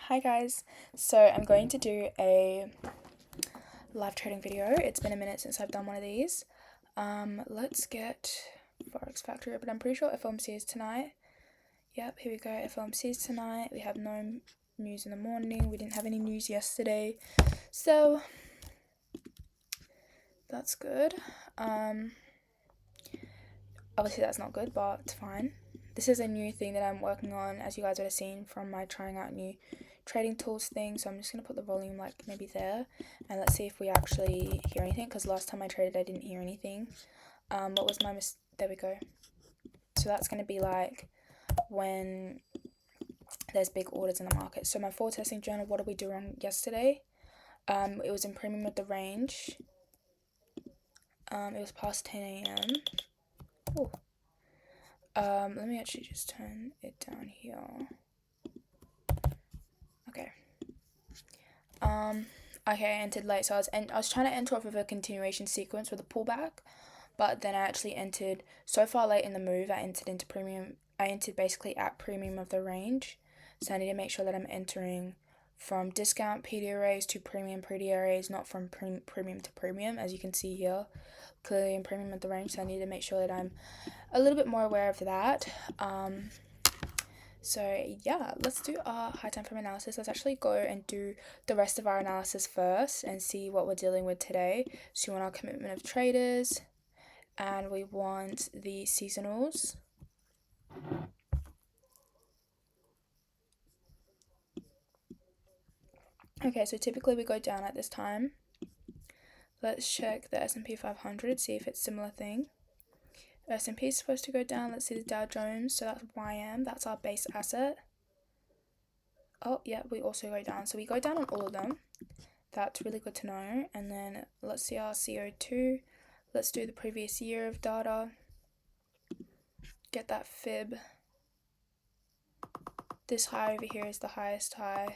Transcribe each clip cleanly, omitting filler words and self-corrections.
Hi guys, so I'm going to do a live trading video. It's been a minute since I've done one of these. Let's get Forex Factory, but I'm pretty sure FOMC is tonight. Yep, here we go, FOMC is tonight. We have no news in the morning. We didn't have any news yesterday, so that's good. Obviously that's not good, but it's fine. This is a new thing that I'm working on, as you guys would have seen from my trying out new trading tools thing. So I'm just going to put the volume like maybe there, and let's see if we actually hear anything, because last time I traded I didn't hear anything. What was my there we go. So that's going to be like when there's big orders in the market. So my forward testing journal, what did we do wrong yesterday? It was in premium with the range. It was past 10 a.m. Oh. Let me actually just turn it down here. Okay. Okay, I entered late, so I was trying to enter off of a continuation sequence with a pullback, but then I actually entered so far late in the move. I entered into premium. I entered basically at premium of the range, so I need to make sure that I'm entering from discount PDRAs to premium PDRAs, not from premium to premium, as you can see here, clearly in premium of the range. So I need to make sure that I'm a little bit more aware of that. So yeah, let's do our high time frame analysis. Let's actually go and do the rest of our analysis first and see what we're dealing with today. So we want our commitment of traders, and we want the seasonals. Okay, so typically we go down at this time. Let's check the S&P 500, see if it's a similar thing. S&P is supposed to go down. Let's see the Dow Jones. So that's YM. That's our base asset. Oh, yeah, we also go down. So we go down on all of them. That's really good to know. And then let's see our CO2. Let's do the previous year of data. Get that fib. This high over here is the highest high.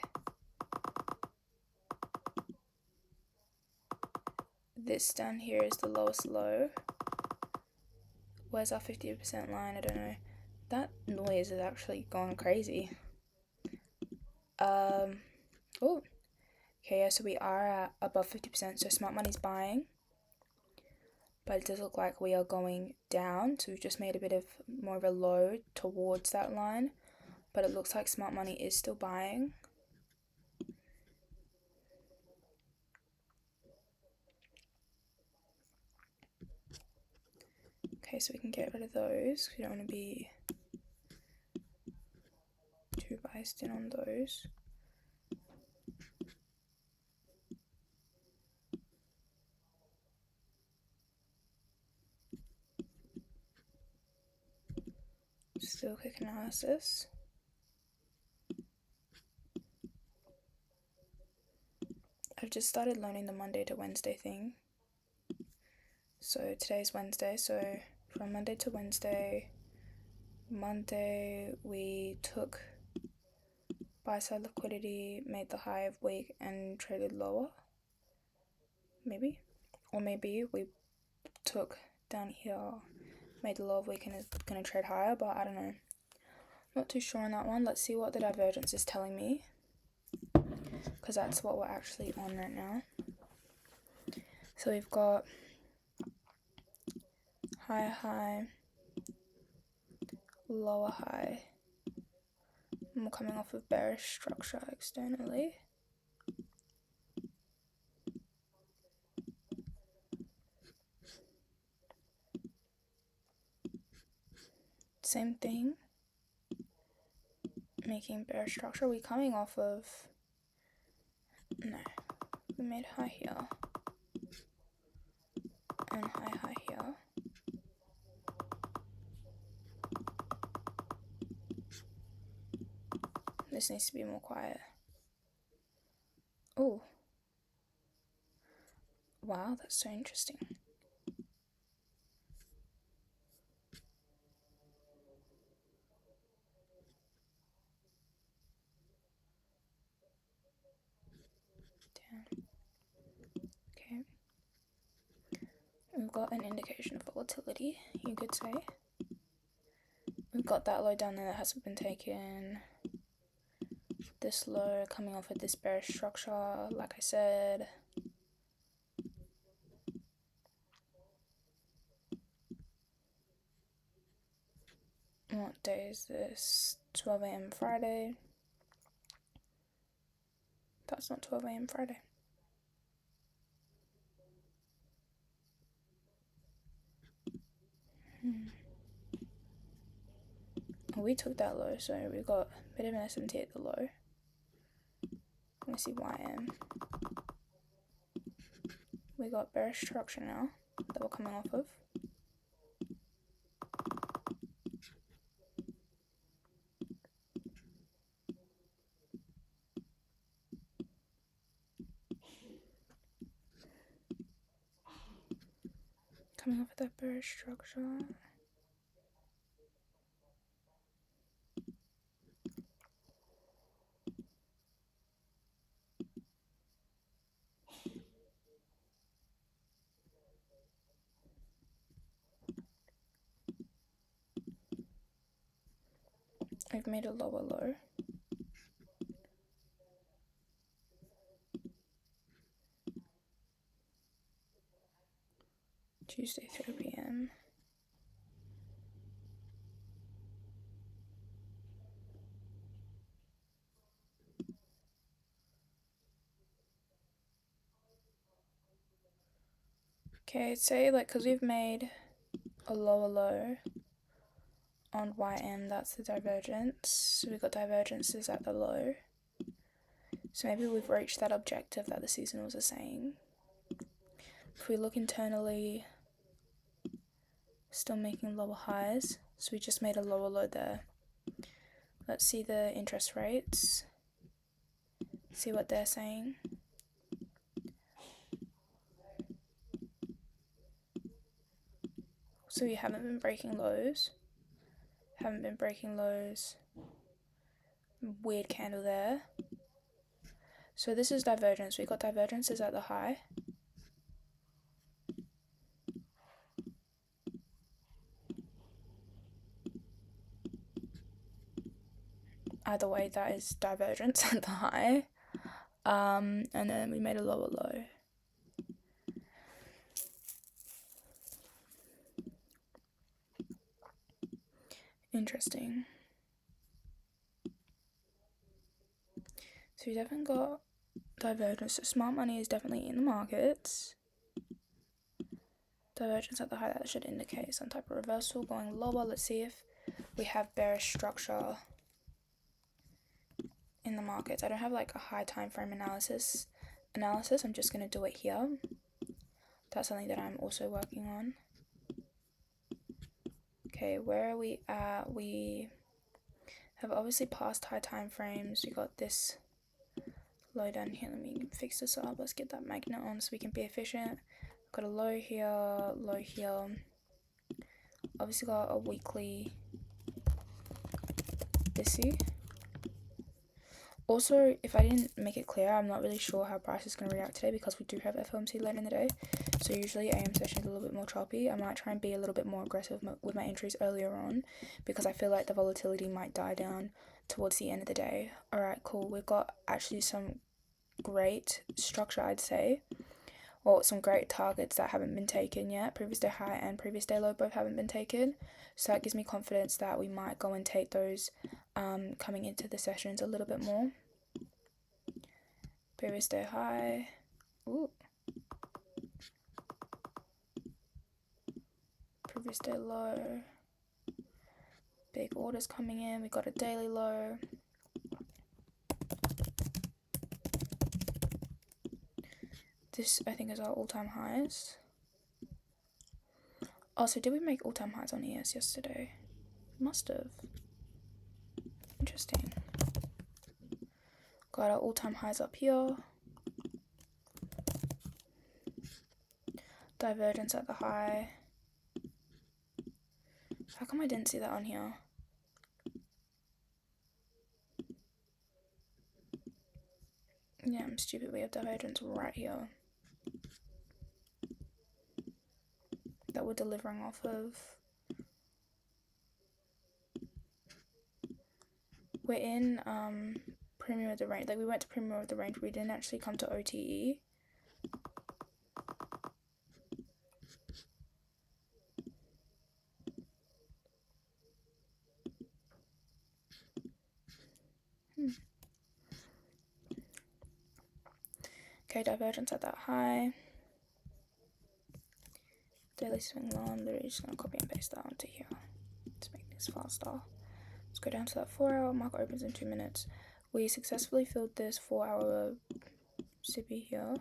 This down here is the lowest low. Where's our 50% line? I don't know. That noise is actually going crazy. Oh. Okay, yeah, so we are at above 50%, so smart money's buying. But it does look like we are going down, so we've just made a bit of more of a low towards that line. But it looks like smart money is still buying. Okay, so we can get rid of those. We don't want to be too biased in on those. Still quick analysis. I've just started learning the Monday to Wednesday thing. So today's Wednesday, so from Monday to Wednesday, Monday we took buy side liquidity, made the high of week and traded lower. Maybe. Or maybe we took down here, made the low of week and is gonna trade higher, but I don't know. Not too sure on that one. Let's see what the divergence is telling me, because that's what we're actually on right now. So we've got high, high, lower high. And we're coming off of bearish structure externally. Same thing. Making bearish structure. We're coming off of, no, we made high here and high here. This needs to be more quiet. Oh, wow, that's so interesting. Damn. Okay. We've got an indication of volatility, you could say. We've got that low down there that hasn't been taken. this low, coming off of this bearish structure, like I said. What day is this? 12 a.m. Friday. That's not 12 a.m. Friday. We took that low, so we got a bit of an SMT at the low. Let me see YM. We got bearish structure now that we're coming off of. Coming off of that bearish structure. I've made a lower low. Tuesday 3 p.m. Okay, say like, because we've made a lower low on YM, that's the divergence. So we've got divergences at the low. So maybe we've reached that objective that the seasonals are saying. If we look internally, still making lower highs. So we just made a lower low there. Let's see the interest rates. See what they're saying. So we haven't been breaking lows. Weird candle there. So this is divergence. We got divergences at the high. Either way, that is divergence at the high. And then we made a lower low. Interesting. So we definitely got divergence. So smart money is definitely in the markets. Divergence at the high, that should indicate some type of reversal going lower. Let's see if we have bearish structure in the markets. I don't have like a high time frame analysis. I'm just going to do it here. That's something that I'm also working on. Okay, where are we at? We have obviously passed high time frames. We got this low down here. Let me fix this up. Let's get that magnet on so we can be efficient. Got a low here, low here. Obviously got a weekly Bissy. Also, if I didn't make it clear, I'm not really sure how price is going to react today because we do have FOMC later in the day. So usually AM session is a little bit more choppy. I might try and be a little bit more aggressive with my entries earlier on because I feel like the volatility might die down towards the end of the day. Alright, cool. We've got actually some great structure, I'd say. Well, some great targets that haven't been taken yet. Previous day high and previous day low both haven't been taken. So that gives me confidence that we might go and take those coming into the sessions a little bit more. Previous day high. Ooh. Previous day low. Big orders coming in. We got a daily low. This, I think, is our all-time highs. Also, did we make all-time highs on ES yesterday? Must have. Interesting. Got our all-time highs up here. Divergence at the high. How come I didn't see that on here? Yeah, I'm stupid. We have divergence right here that we're delivering off of. We're in Premium of the Range. Like, we went to Premium of the Range, we didn't actually come to OTE. Okay, divergence at that high. Daily swing low. I'm literally just gonna copy and paste that onto here to make this faster. Let's go down to that 4-hour mark, opens in 2 minutes. We successfully filled this 4-hour SIBI here.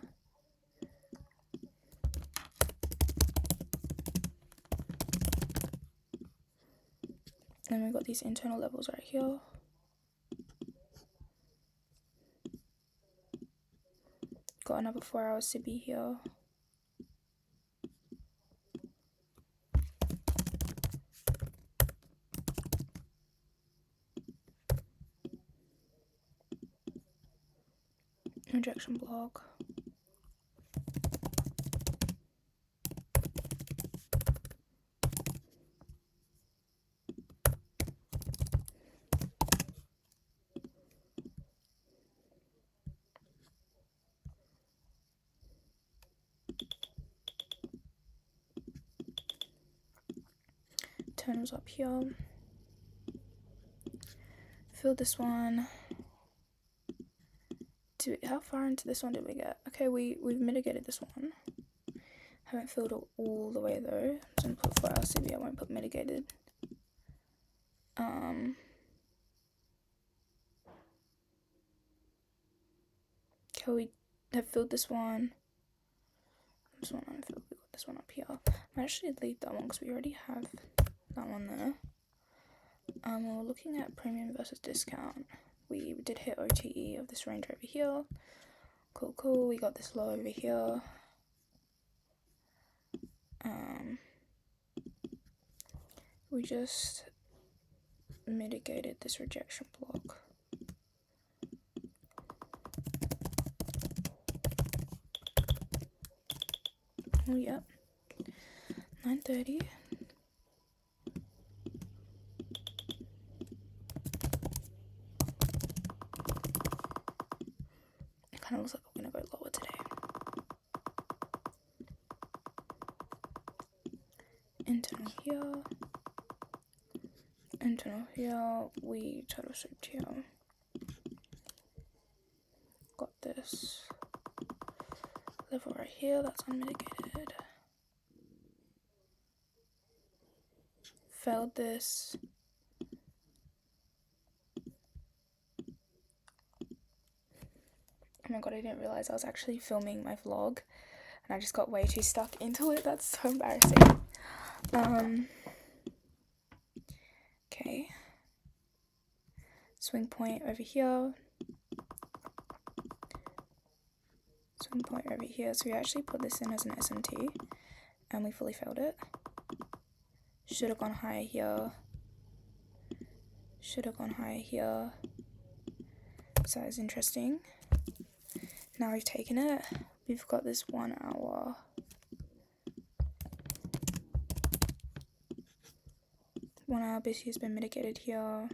Then we've got these internal levels right here. Got another 4-hour SIBI here. Rejection block. Internals up here. Fill this one. How far into this one did we get? Okay, we've mitigated this one. Haven't filled it all the way though. I'm just gonna put 4-hour SIBI, I won't put mitigated. Okay, we have filled this one. This one unfilled. We got this one up here. I actually leave that one because we already have that one there. We're looking at premium versus discount. We did hit OTE of this range over here. Cool. We got this low over here. We just mitigated this rejection block. Oh, yep. 9:30. It kind of looks like we're gonna go lower today. Internal here. Internal here. We total swept here. Got this level right here. That's unmitigated. Failed this. Oh my god, I didn't realize I was actually filming my vlog and I just got way too stuck into it. That's so embarrassing. Okay. Swing point over here. Swing point over here. So we actually put this in as an SMT and we fully failed it. Should have gone higher here. Should have gone higher here. So that is interesting. Now we've taken it. We've got this 1 hour. BC has been mitigated here.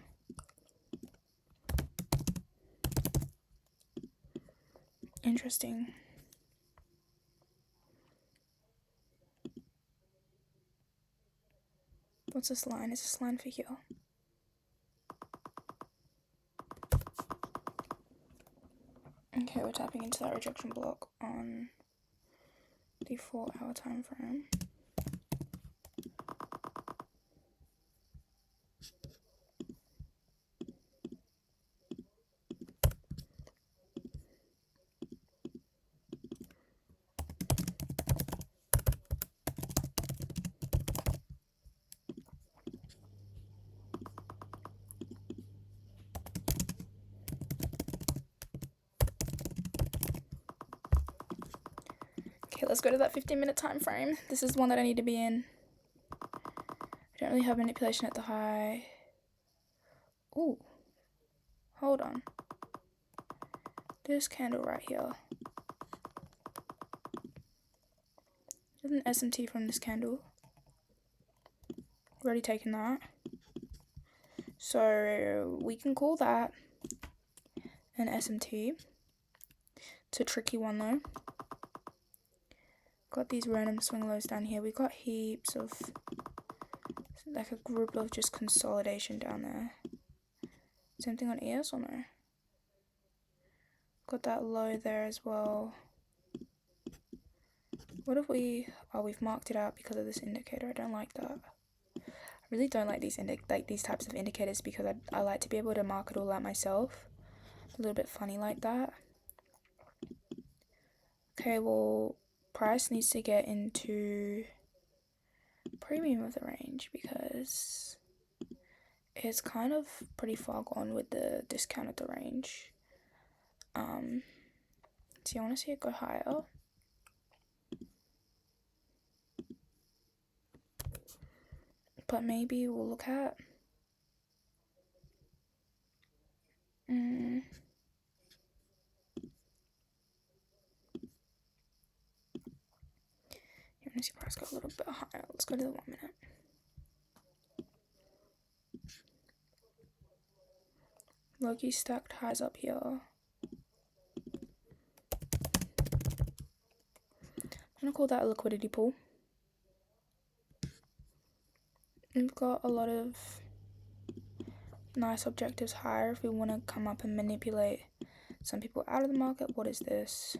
Interesting. What's this line? Is this line for here? Okay, we're tapping into that rejection block on the 4-hour time frame. Okay, let's go to that 15-minute time frame. This is the one that I need to be in. I don't really have manipulation at the high. Ooh. Hold on. This candle right here. There's an SMT from this candle. Already taken that. So we can call that. an SMT. It's a tricky one though. Got these random swing lows down here. We got heaps of, like a group of just consolidation down there. Same thing on ES or no? Got that low there as well. What if we, oh, we've marked it out because of this indicator. I don't like that. I really don't like these these types of indicators because I like to be able to mark it all out myself. A little bit funny like that. Okay, well, price needs to get into premium of the range because it's kind of pretty far gone with the discount of the range. So I want to see it go higher. But maybe we'll look at you want to see price go a little bit higher. Let's go to the 1 minute. Loki stacked highs up here. I'm gonna call that a liquidity pool. We've got a lot of nice objectives higher if we want to come up and manipulate some people out of the market. What is this?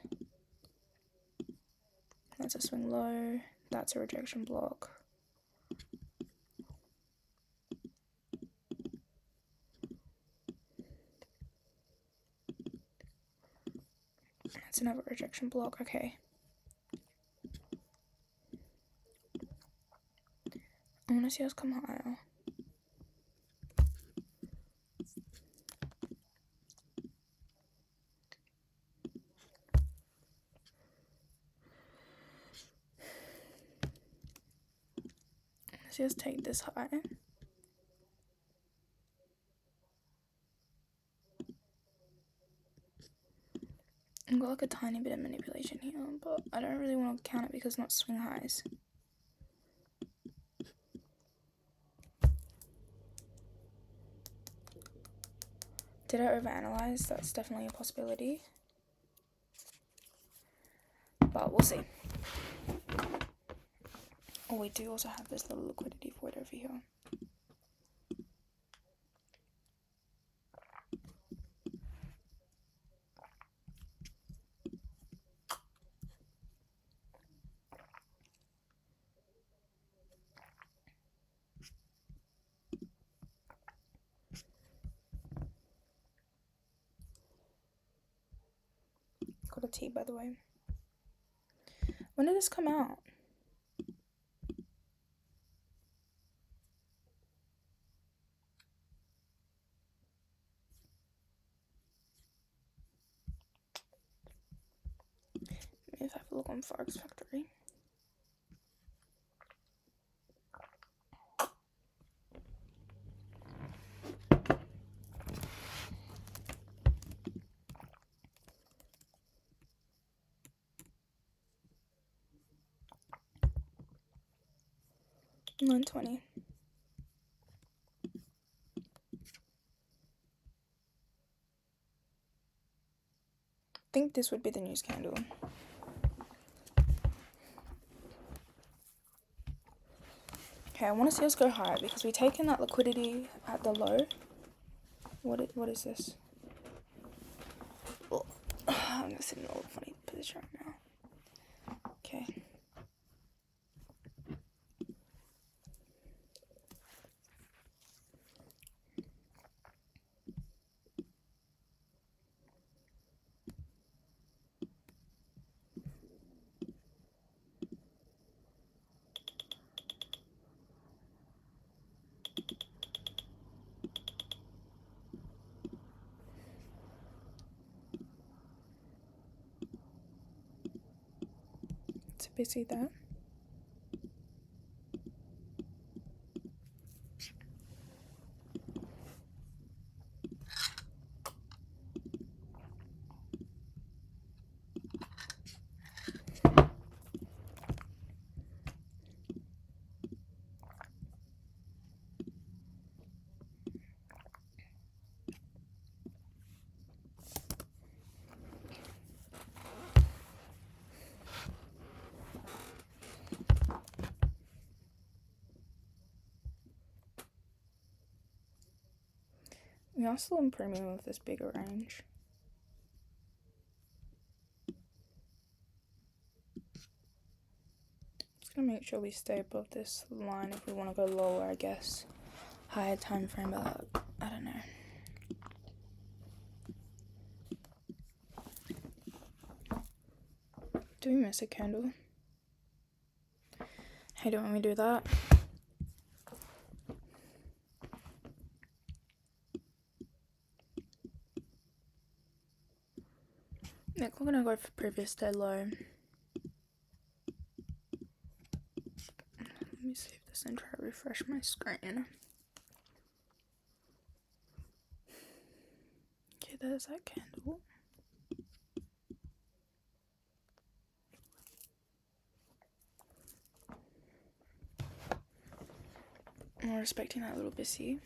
That's a swing low. That's a rejection block. That's another rejection block. Okay. I want to see us come higher. Let's just take this high. I've got like a tiny bit of manipulation here, but I don't really want to count it because it's not swing highs. Did I overanalyze? That's definitely a possibility. But we'll see. Oh, we do also have this little liquidity void over here. Got a T, by the way. When did this come out? Maybe if I have a look on Forex Factory. $9.20. I think this would be the news candle. Okay, I want to see us go higher because we've taken that liquidity at the low. What is this? Oh, I'm gonna sit in a little funny position right now. Okay. So basically that. We are still in premium with this bigger range. Just gonna make sure we stay above this line if we want to go lower, I guess. Higher time frame, but I don't know. Do we miss a candle? Hey, don't want me to do that? We're gonna go for previous day low. Let me save this and try to refresh my screen. Okay, there's that candle. I'm respecting that little busy.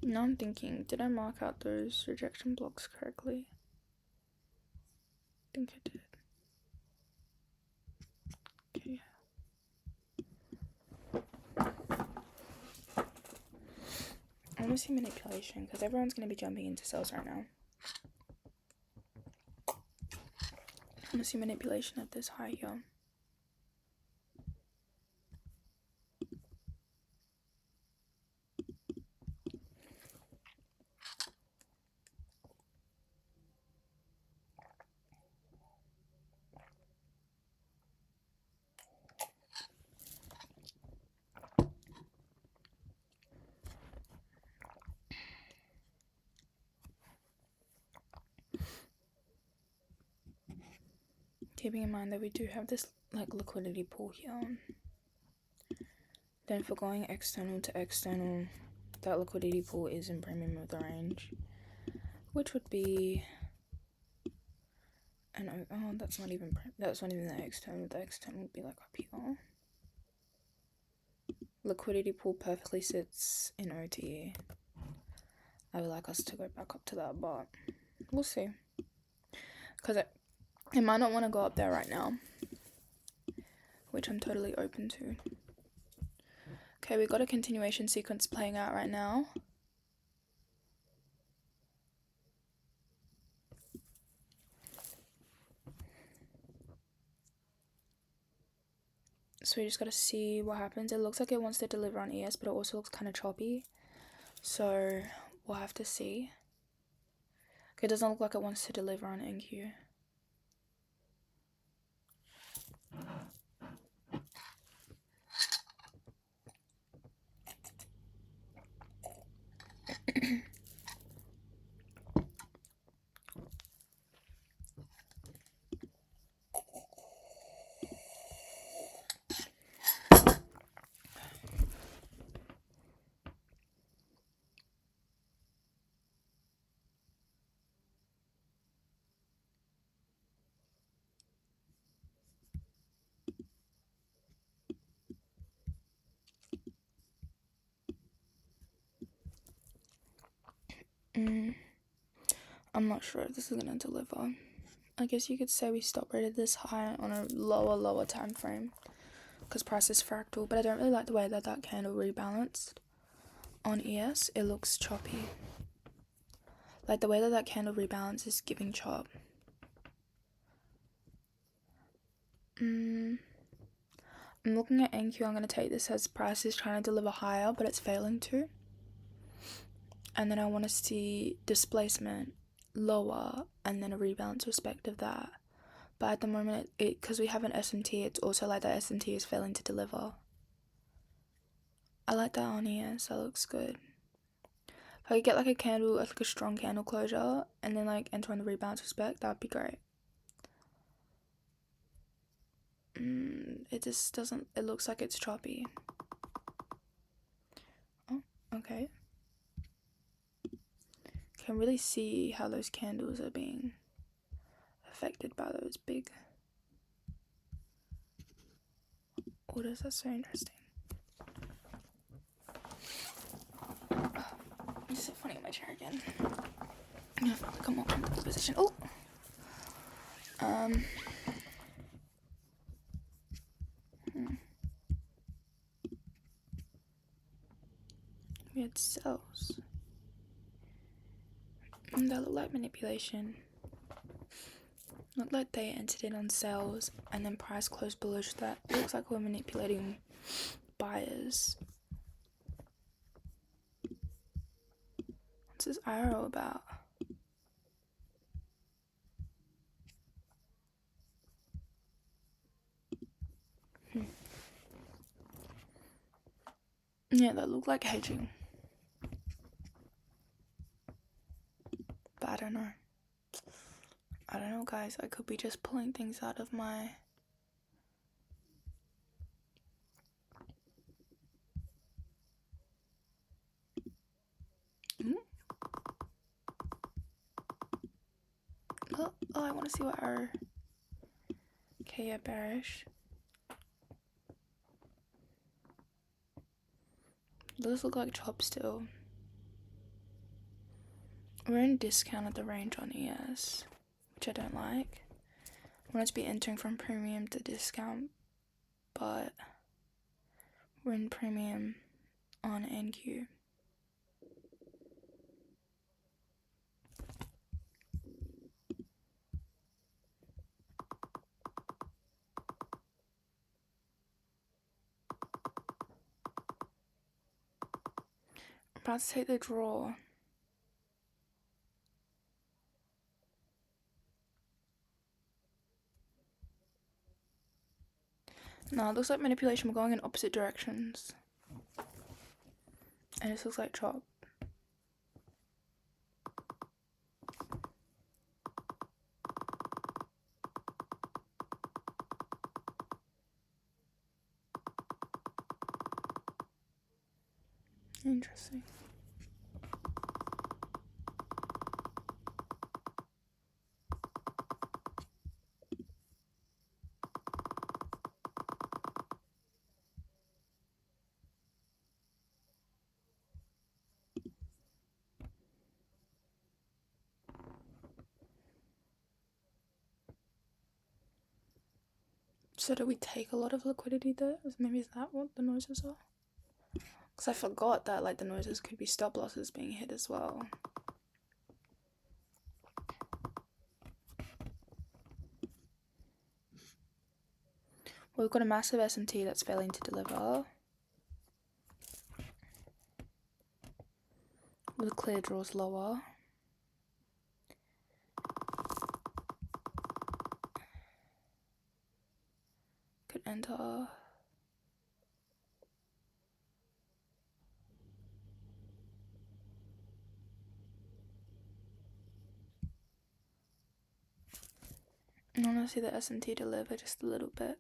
Now I'm thinking, did I mark out those rejection blocks correctly? I think I did. Okay. I want to see manipulation because everyone's going to be jumping into cells right now. I want to see manipulation at this high here. Keeping in mind that we do have this like liquidity pool here. Then for going external to external, that liquidity pool is in premium of the range, which would be that's not even the external. The external would be like up here. Liquidity pool perfectly sits in OTE. I would like us to go back up to that, but we'll see. Because it might not want to go up there right now, which I'm totally open to. Okay, we got a continuation sequence playing out right now. So we just gotta see what happens. It looks like it wants to deliver on ES, but it also looks kind of choppy. So we'll have to see. Okay, it doesn't look like it wants to deliver on NQ. I'm not sure if this is gonna deliver. I guess you could say we stop rated this high on a lower time frame because price is fractal, but I don't really like the way that candle rebalanced on ES. It looks choppy. Like the way that candle rebalance is giving chop. I'm looking at NQ. I'm going to take this as price is trying to deliver higher, but it's failing to. And then I want to see displacement lower and then a rebalance respect of that. But at the moment, because we have an SMT, it's also like that SMT is failing to deliver. I like that on here, so that looks good. If I could get like a candle, like a strong candle closure, and then like enter on the rebalance respect, that would be great. It just doesn't, it looks like it's choppy. Oh, okay. Can really see how those candles are being affected by those big orders. That's so interesting. my chair again. I'm gonna find like a more comfortable position. Oh! We had cells. That looked like manipulation. Looked like they entered in on sales and then price closed bullish. That looks like we're manipulating buyers. What's this arrow about? Yeah, that looked like hedging. But I don't know. I don't know, guys. I could be just pulling things out of my... Oh, I want to see what arrow... Okay, yeah, bearish. Those look like chop still. We're in discount at the range on ES, which I don't like. I want it to be entering from premium to discount, but we're in premium on NQ. I'm about to take the draw. No, it looks like manipulation. We're going in opposite directions. And this looks like chop. Interesting. So do we take a lot of liquidity there? Maybe is that what the noises are? Because I forgot that like the noises could be stop losses being hit as well. Well, we've got a massive SMT that's failing to deliver. With clear draws lower. Could enter. I want to see the SMT deliver just a little bit.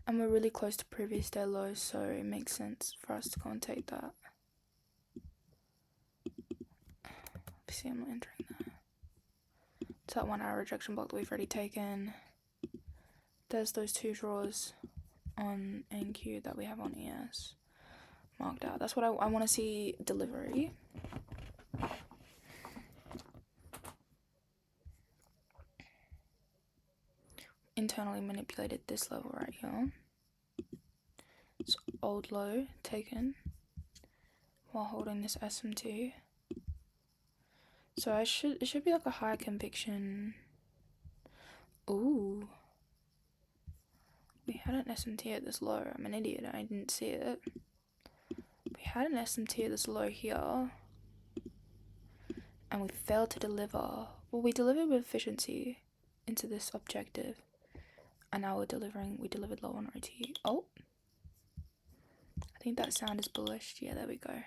And we're really close to previous day lows, so it makes sense for us to go and take that. Obviously, I'm not entering that. It's that 1 hour rejection block that we've already taken. There's those 2 draws on NQ that we have on ES marked out. That's what I want to see delivery. Internally manipulated this level right here. It's old low taken while holding this SMT. So it should be like a high conviction. Ooh. We had an SMT at this low. I'm an idiot, I didn't see it. We had an SMT at this low here. And we failed to deliver. Well, we delivered with efficiency into this objective. And now we delivered low on OT. Oh. I think that sound is bullish. Yeah, there we go.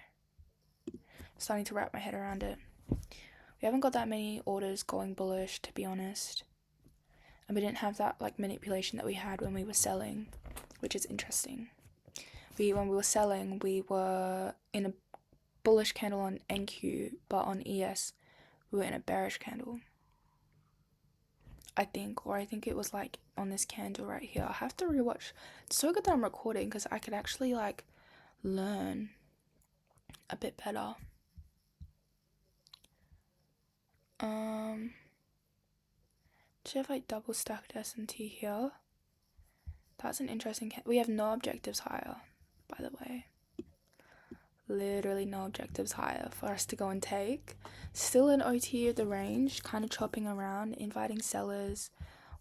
Starting to wrap my head around it. We haven't got that many orders going bullish, to be honest. And we didn't have that like manipulation that we had when we were selling, which is interesting. When we were selling, we were in a bullish candle on NQ, but on ES, we were in a bearish candle. I think it was like on this candle right here. I have to rewatch. It's so good that I'm recording because I could actually like learn a bit better. actually have like double stacked SMT here. That's an interesting we have no objectives higher, by the way. Literally no objectives higher for us to go and take. Still an OT of the range, kind of chopping around, inviting sellers.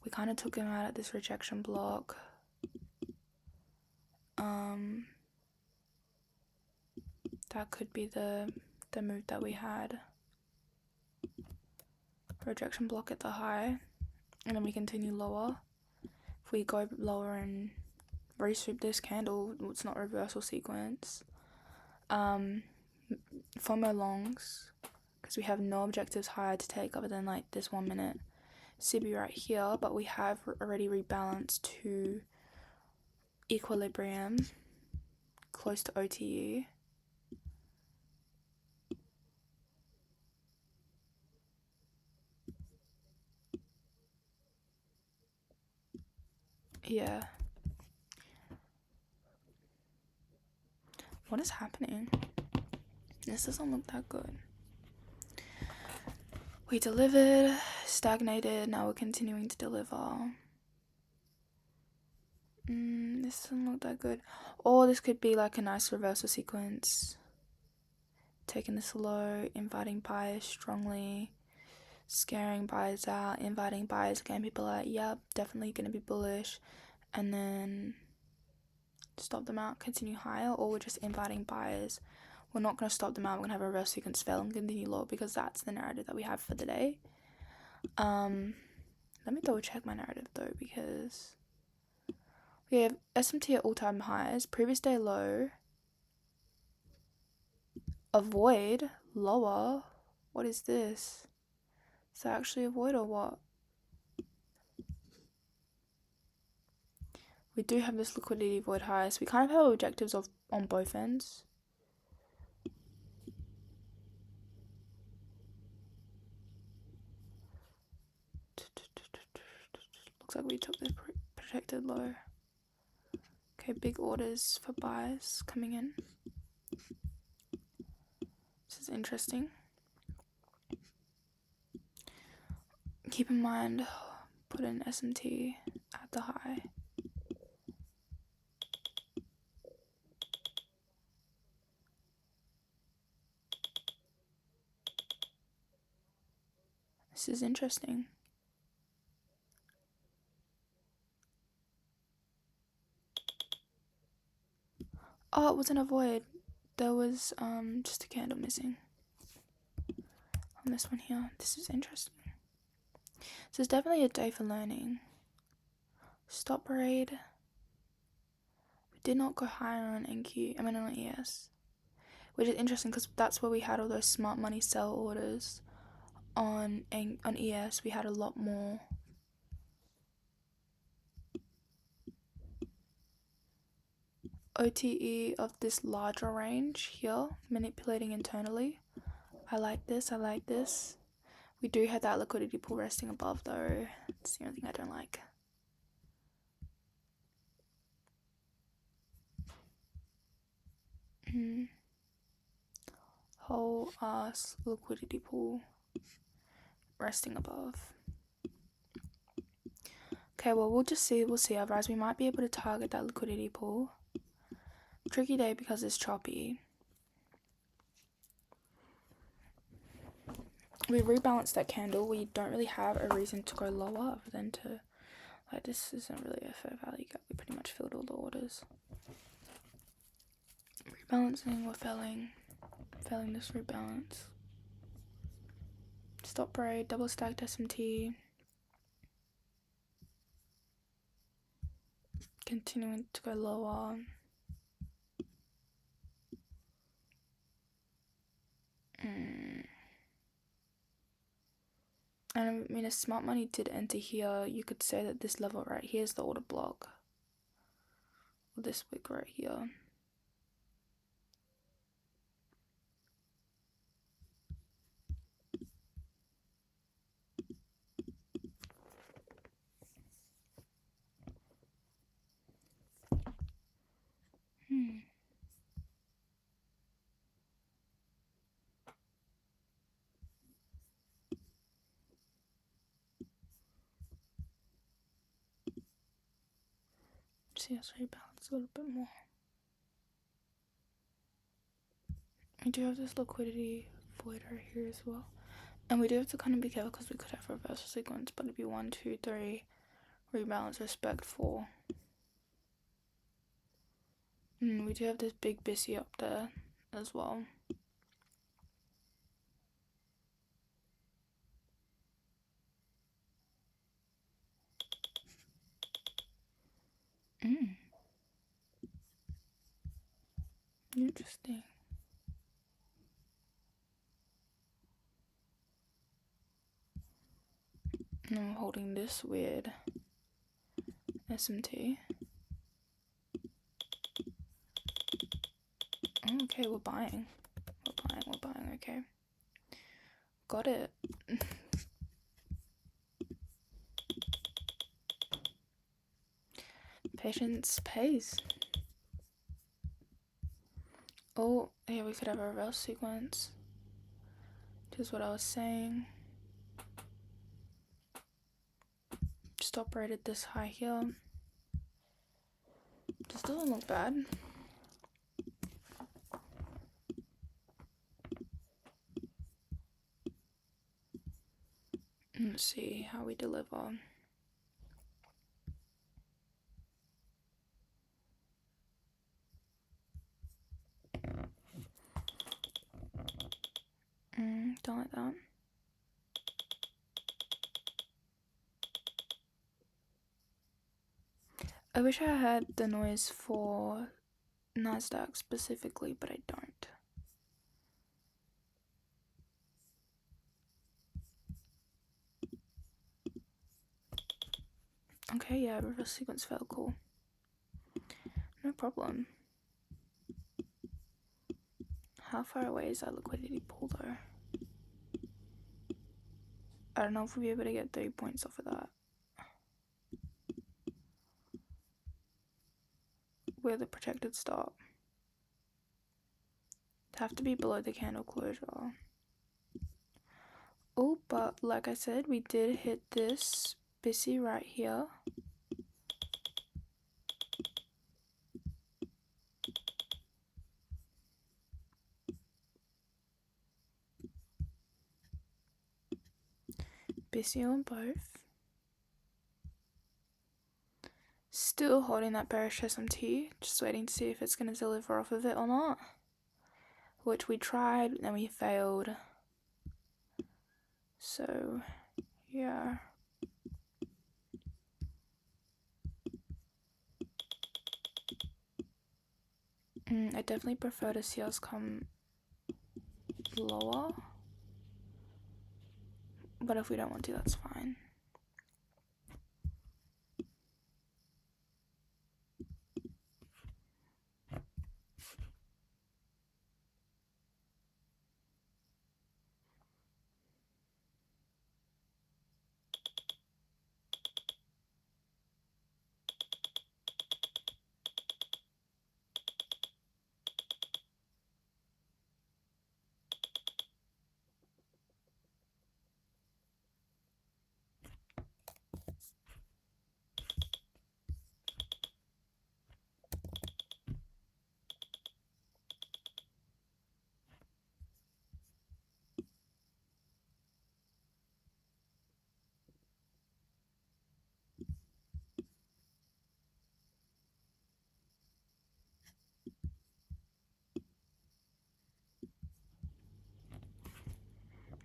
We kind of took him out at this rejection block. That could be the move that we had. Rejection block at the high, and then we continue lower. If we go lower and resweep this candle, it's not reversal sequence. FOMO longs, because we have no objectives higher to take other than like this 1 minute CB right here, but we have already rebalanced to equilibrium close to OTE. Yeah. What is happening? This doesn't look that good. We delivered, stagnated, now we're continuing to deliver. This doesn't look that good. Or this could be like a nice reversal sequence. Taking this low, inviting buyers strongly, scaring buyers out, inviting buyers again. People are like, yep, definitely going to be bullish. And then stop them out, continue higher, or we're just inviting buyers. We're not going to stop them out. We're going to have a reverse sequence fail and continue low, because that's the narrative that we have for the day. Let me double check my narrative though, because we have SMT at all-time highs, previous day low, avoid, lower. What is this? Is that actually avoid or what? We do have this liquidity void high, so we kind of have objectives on both ends. Looks like we took this protected low. Okay, big orders for buys coming in. This is interesting. Keep in mind, put in SMT at the high. This is interesting. Oh, it wasn't a void. There was just a candle missing on this one here. This is interesting. This is definitely a day for learning. Stop parade. We did not go higher on NQ. I mean on ES, which is interesting because that's where we had all those smart money sell orders. On ES, we had a lot more. OTE of this larger range here, manipulating internally. I like this. We do have that liquidity pool resting above though. It's the only thing I don't like. Whole ass liquidity pool resting above. Okay, well we'll see. Otherwise we might be able to target that liquidity pool. Tricky day because it's choppy. We rebalanced that candle. We don't really have a reason to go lower other than to, like, this isn't really a fair value gap. We pretty much filled all the orders. Rebalancing, we're failing this rebalance. Stop parade, double stacked SMT. Continuing to go lower. And I mean, if smart money did enter here, you could say that this level right here is the order block. Or this wick right here. see us rebalance a little bit more. We do have this liquidity void right here as well. And we do have to kind of be careful because we could have reversal sequence, but it'd be 1, 2, 3, rebalance, respect, 4. We do have this big BISI up there as well. Interesting. And I'm holding this weird SMT. Okay, we're buying, okay. Got it. Patience pays. Oh, yeah, we could have a reverse sequence. Just what I was saying. Just operated this high here. Just doesn't look bad. Let's see how we deliver. Don't like that. I wish I had the noise for Nasdaq specifically, but I don't. Okay, yeah, reverse sequence felt cool. No problem. How far away is that liquidity pool though? I don't know if we'll be able to get 3 points off of that. Where the protected stop. It'd have to be below the candle closure. Oh, but like I said, we did hit this BISI right here. BISI on both. Still holding that bearish SMT, just waiting to see if it's going to deliver off of it or not. Which we tried, and we failed. So, yeah. I definitely prefer to see us come lower. But if we don't want to, that's fine.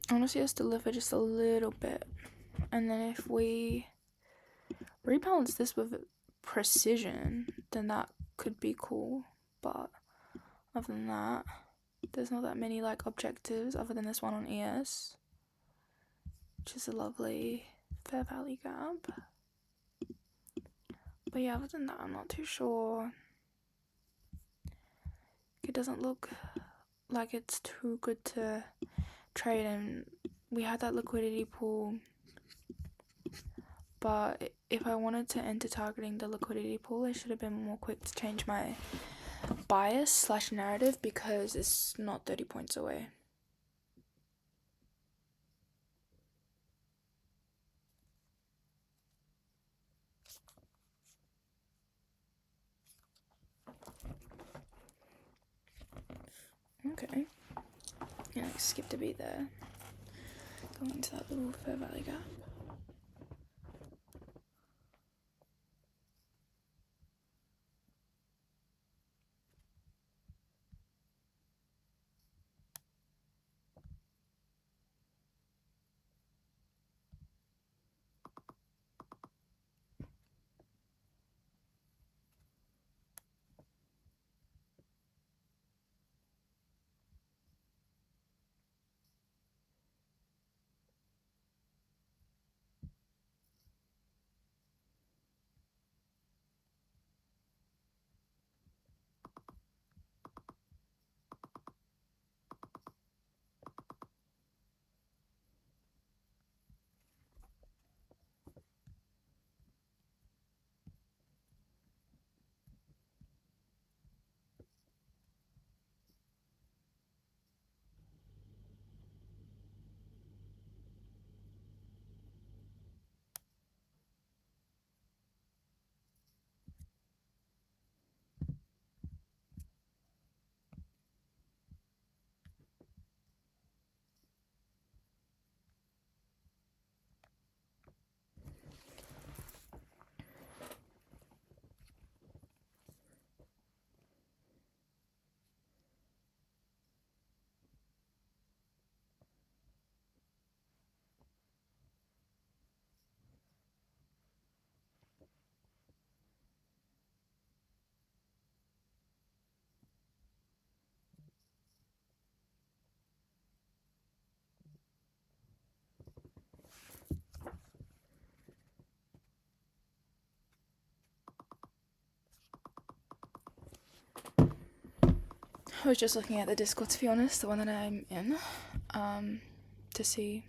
I want to see us deliver just a little bit. And then if we rebalance this with precision, then that could be cool. But other than that, there's not that many like objectives other than this one on ES, which is a lovely fair value gap. But yeah, other than that, I'm not too sure. It doesn't look like it's too good to trade, and we had that liquidity pool. But if I wanted to enter targeting the liquidity pool, I should have been more quick to change my bias / narrative because it's not 30 points away. Okay. Skipped a beat there. Going into that little Fair Valley Gap. I was just looking at the Discord, to be honest, the one that I'm in, to see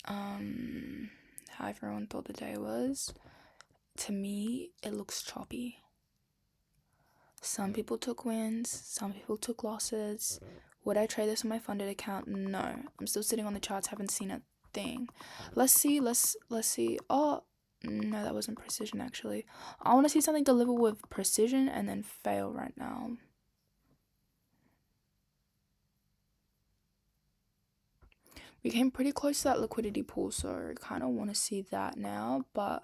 how everyone thought the day was. To me, it looks choppy. Some people took wins, some people took losses. Would I trade this on my funded account? No. I'm still sitting on the charts, haven't seen a thing. Let's see. Oh, no, that wasn't precision, actually. I want to see something deliver with precision and then fail right now. We came pretty close to that liquidity pool, so I kind of want to see that now, but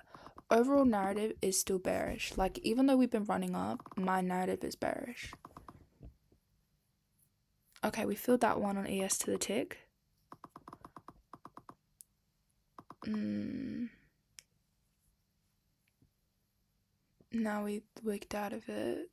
overall narrative is still bearish. Like, even though we've been running up, my narrative is bearish. Okay, we filled that one on ES to the tick. Now we wicked out of it.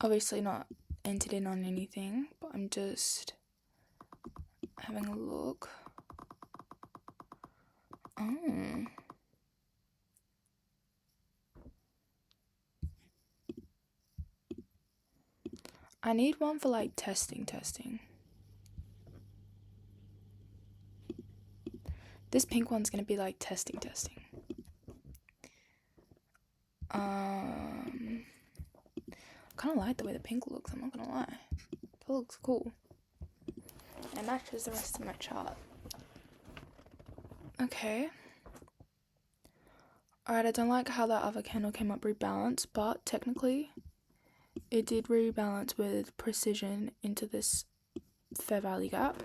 Obviously not entered in on anything, but I'm just having a look. Oh. I need one for like testing. This pink one's gonna be like testing. Kind of like the way the pink looks, I'm not gonna lie. It looks cool. It matches the rest of my chart. Okay. Alright, I don't like how that other candle came up rebalanced, but technically it did rebalance with precision into this Fair Valley Gap.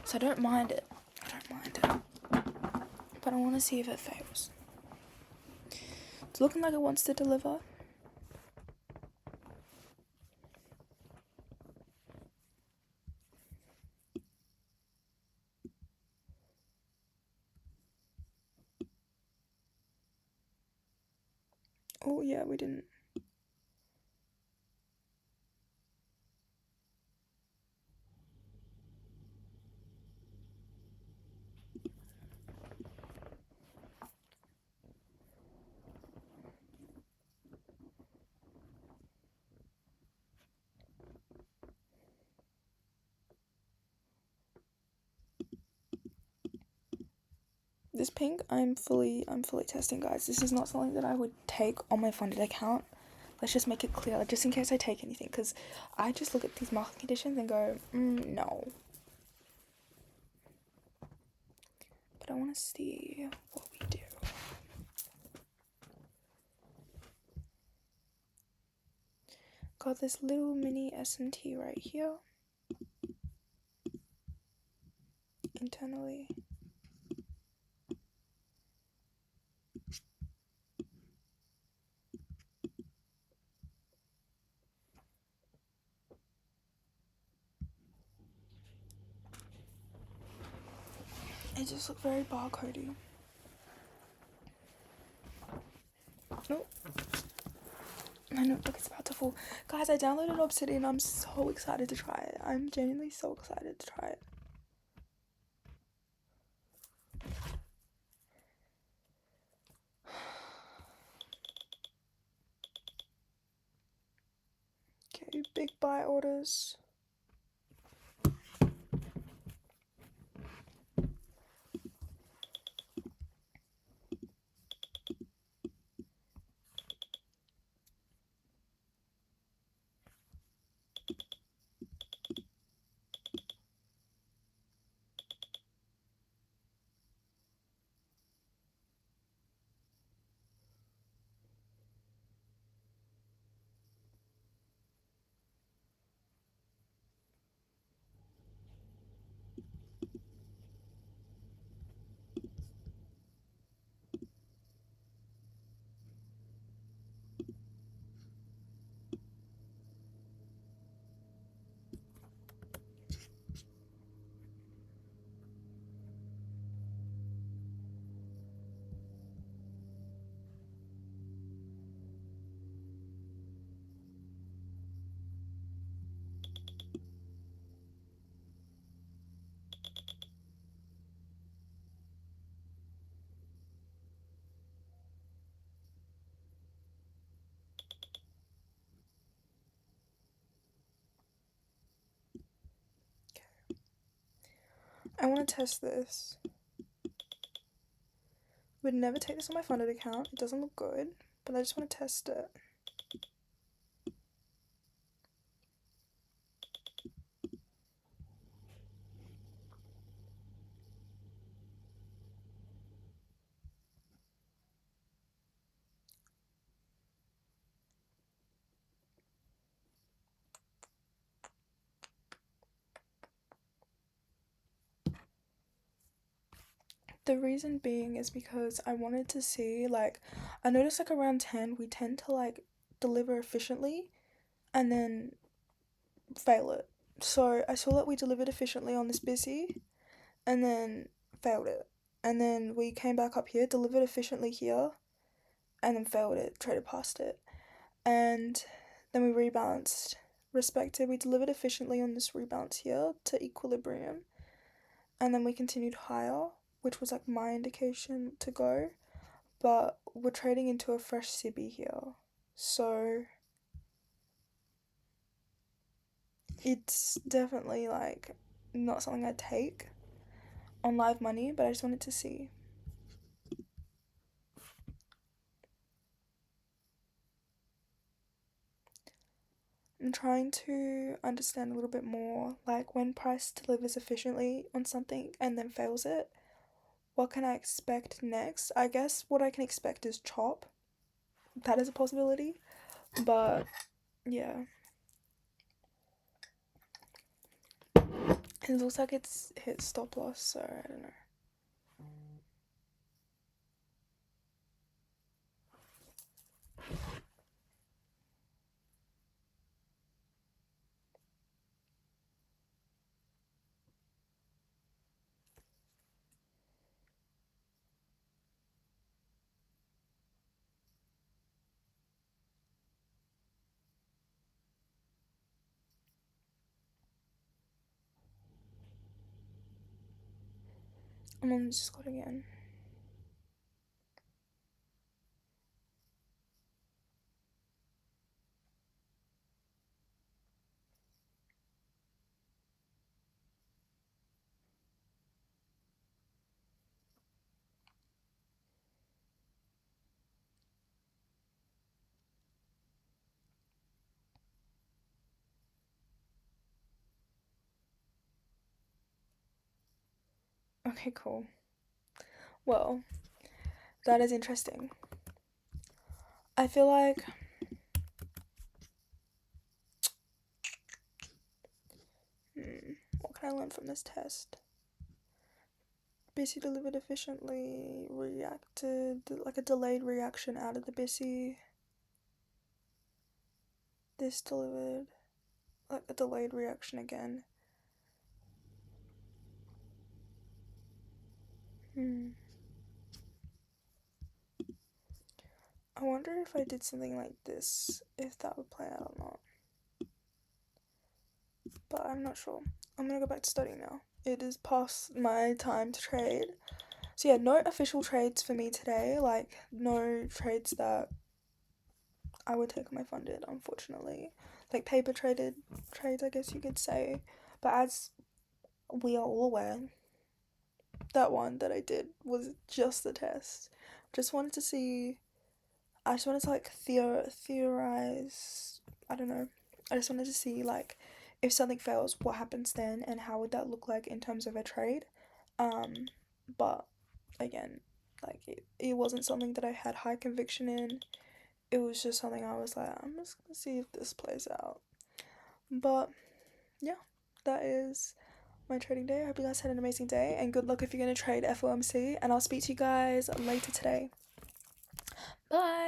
So I don't mind it. But I want to see if it fails. It's looking like it wants to deliver. Oh yeah, we didn't. This pink, I'm fully testing, guys. This is not something that I would take on my funded account. Let's just make it clear, just in case I take anything, because I just look at these market conditions and go, no. But I want to see what we do. Got this little mini S&T right here. Internally. It just looked very barcodey. Nope. My notebook is about to fall. Guys, I downloaded Obsidian. I'm so excited to try it. I'm genuinely so excited to try it. Okay, big buy orders. I want to test this. Would never take this on my funded account. It doesn't look good, but I just want to test it. The reason being is because I wanted to see, like, I noticed like around 10 we tend to like deliver efficiently and then fail it. So I saw that we delivered efficiently on this busy and then failed it. And then we came back up here, delivered efficiently here, and then failed it, traded past it. And then we rebalanced, respected. We delivered efficiently on this rebalance here to equilibrium. And then we continued higher, which was like my indication to go. But we're trading into a fresh SIBI here. So it's definitely like not something I'd take on live money, but I just wanted to see. I'm trying to understand a little bit more, like when price delivers efficiently on something and then fails it, what can I expect next? I guess what I can expect is chop. That is a possibility, but yeah. It looks like it's hit stop loss, so I don't know. I'm on Discord again. Okay, cool. Well, that is interesting. I feel like what can I learn from this test? Busy delivered efficiently, reacted like a delayed reaction out of the busy. This delivered like a delayed reaction again. I wonder if I did something like this, if that would play out or not. But I'm not sure. I'm gonna go back to studying now. It is past my time to trade. So yeah, no official trades for me today. Like no trades that I would take on my funded, unfortunately. Like paper traded trades, I guess you could say. But as we are all aware, that one that I did was just the test. Just wanted to see. I just wanted to like theorize. I don't know. I just wanted to see like if something fails, what happens then, and how would that look like in terms of a trade. But again, like it wasn't something that I had high conviction in. It was just something I was like, I'm just gonna see if this plays out. But yeah, that is my trading day. I hope you guys had an amazing day, and good luck if you're gonna trade FOMC. And I'll speak to you guys later today. Bye.